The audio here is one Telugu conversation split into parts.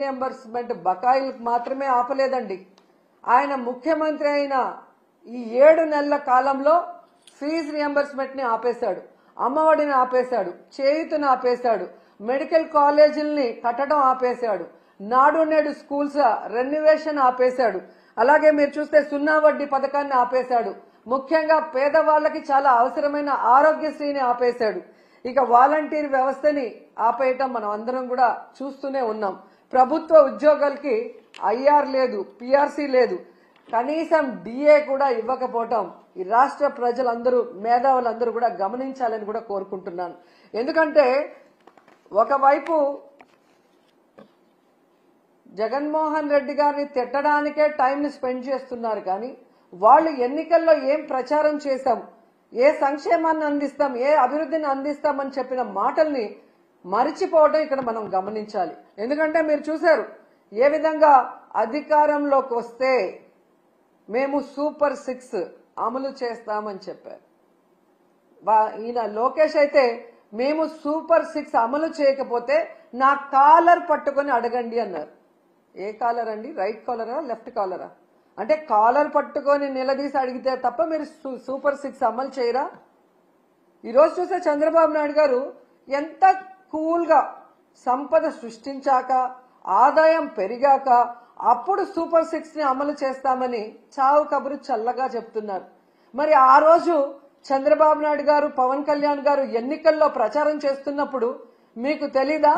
రియంబర్స్మెంట్ బకాయిలకు మాత్రమే ఆపలేదండి. ఆయన ముఖ్యమంత్రి అయిన ఈ 7 నెలల కాలంలో ఫీజు రియంబర్స్మెంట్ ని ఆపేశాడు, అమ్మఒడిని ఆపేశాడు, చేయూతను ఆపేశాడు, మెడికల్ కాలేజీల్ని కట్టడం ఆపేశాడు, నాడు నేడు స్కూల్స్ రెన్యువేషన్ ఆపేశాడు. అలాగే మీరు చూస్తే 0 వడ్డీ పథకాన్ని ఆపేశాడు. ముఖ్యంగా పేదవాళ్లకి చాలా అవసరమైన ఆరోగ్యశ్రీని ఆపేశాడు. ఇక వాలంటీర్ వ్యవస్థని ఆపేయటం మనం అందరం కూడా చూస్తూనే ఉన్నాం. ప్రభుత్వ ఉద్యోగాలకి ఐఆర్ లేదు, పిఆర్సీ లేదు, కనీసం డిఏ కూడా ఇవ్వకపోవటం ఈ రాష్ట్ర ప్రజలందరూ మేధావులందరూ కూడా గమనించాలని కూడా కోరుకుంటున్నాను. ఎందుకంటే ఒకవైపు జగన్మోహన్ రెడ్డి గారిని తిట్టడానికే టైంని స్పెండ్ చేస్తున్నారు, కానీ వాళ్ళు ఎన్నికల్లో ఏం ప్రచారం చేశాం, ఏ సంక్షేమాన్ని అందిస్తాం, ఏ అభివృద్ధిని అందిస్తామని చెప్పిన మాటల్ని మరిచిపోవడం ఇక్కడ మనం గమనించాలి. ఎందుకంటే మీరు చూశారు ఏ విధంగా అధికారంలోకి వస్తే మేము సూపర్ 6 అమలు చేస్తామని చెప్పారు. ఈయన లోకేష్ అయితే మేము సూపర్ 6 అమలు చేయకపోతే నా కాలర్ పట్టుకొని అడగండి అన్నారు. ఏ కాలర్ అండి? రైట్ కాలరా, లెఫ్ట్ కాలరా? అంటే కాలర్ పట్టుకొని నిలదీసి అడిగితే తప్ప మీరు సూపర్ 6 అమలు చేయరా? ఈరోజు చూస్తే చంద్రబాబు నాయుడు గారు ఎంత కూల్గా సంపద సృష్టించాక, ఆదాయం పెరిగాక అప్పుడు సూపర్ 6 ని అమలు చేస్తామని చావు కబురు చల్లగా చెప్తున్నారు. మరి ఆ రోజు చంద్రబాబు నాయుడు గారు, పవన్ కళ్యాణ్ గారు ఎన్నికల్లో ప్రచారం చేస్తున్నప్పుడు మీకు తెలీదా?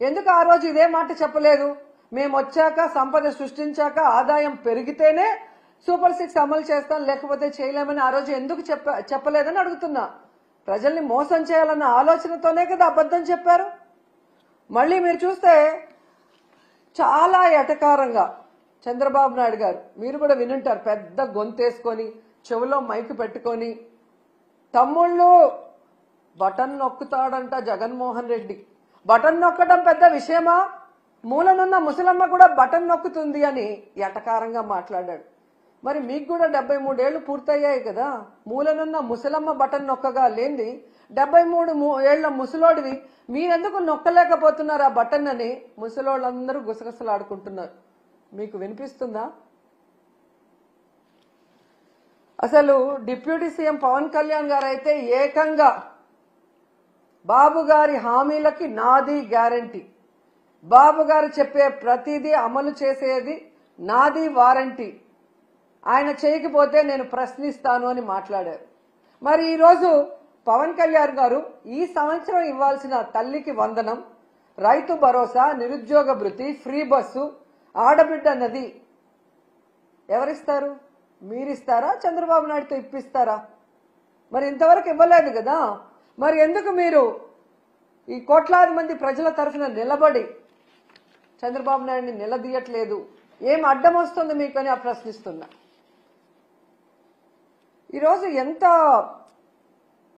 ఎందుకు ఆ రోజు ఇదే మాట చెప్పలేదు? మేము వచ్చాక, సంపద సృష్టించాక, ఆదాయం పెరిగితేనే సూపర్ 6 అమలు చేస్తాం, లేకపోతే చేయలేమని ఆ రోజు ఎందుకు చెప్పలేదని అడుగుతున్నా. ప్రజల్ని మోసం చేయాలన్న ఆలోచనతోనే కదా అబద్ధం చెప్పారు. మళ్ళీ మీరు చూస్తే చాలా ఎటకారంగా చంద్రబాబు నాయుడు గారు, మీరు కూడా వినుంటారు, పెద్ద గొంతేసుకొని చెవులో మైకు పెట్టుకొని, తమ్ముళ్ళు బటన్ నొక్కుతాడంట జగన్మోహన్ రెడ్డి, బటన్ నొక్కడం పెద్ద విషయమా, మూలనున్న ముసలమ్మ కూడా బటన్ నొక్కుతుంది అని ఎటకారంగా మాట్లాడాడు. మరి మీకు కూడా 73 ఏళ్లు పూర్తయ్యాయి కదా, మూలనున్న ముసలమ్మ బటన్ నొక్కగా లేంది 73 ఏళ్ల ముసలోడివి మీరెందుకు నొక్కలేకపోతున్నారు ఆ బటన్ అని ముసలోళ్ళందరూ గుసగుసలాడుకుంటున్నారు. మీకు వినిపిస్తుందా? అసలు డిప్యూటీ సీఎం పవన్ కళ్యాణ్ గారు అయితే ఏకంగా బాబు గారి హామీలకి నాది గ్యారంటీ, బాబు గారు చెప్పే ప్రతిదీ అమలు చేసేది నాది వారంటీ, ఆయన చేయకపోతే నేను ప్రశ్నిస్తాను అని మాట్లాడారు. మరి ఈరోజు పవన్ కళ్యాణ్ గారు ఈ సంవత్సరం ఇవ్వాల్సిన తల్లికి వందనం, రైతు భరోసా, నిరుద్యోగ భృతి, ఫ్రీ బస్సు, ఆడబిడ్డ నది ఎవరిస్తారు? మీరిస్తారా? చంద్రబాబు నాయుడుతో ఇప్పిస్తారా? మరి ఇంతవరకు ఇవ్వలేదు కదా. మరి ఎందుకు మీరు ఈ కోట్లాది మంది ప్రజల తరఫున నిలబడి చంద్రబాబు నాయుడిని నిలదీయట్లేదు? ఏం అడ్డం వస్తుంది మీకు అని ప్రశ్నిస్తున్నా. ఈరోజు ఎంత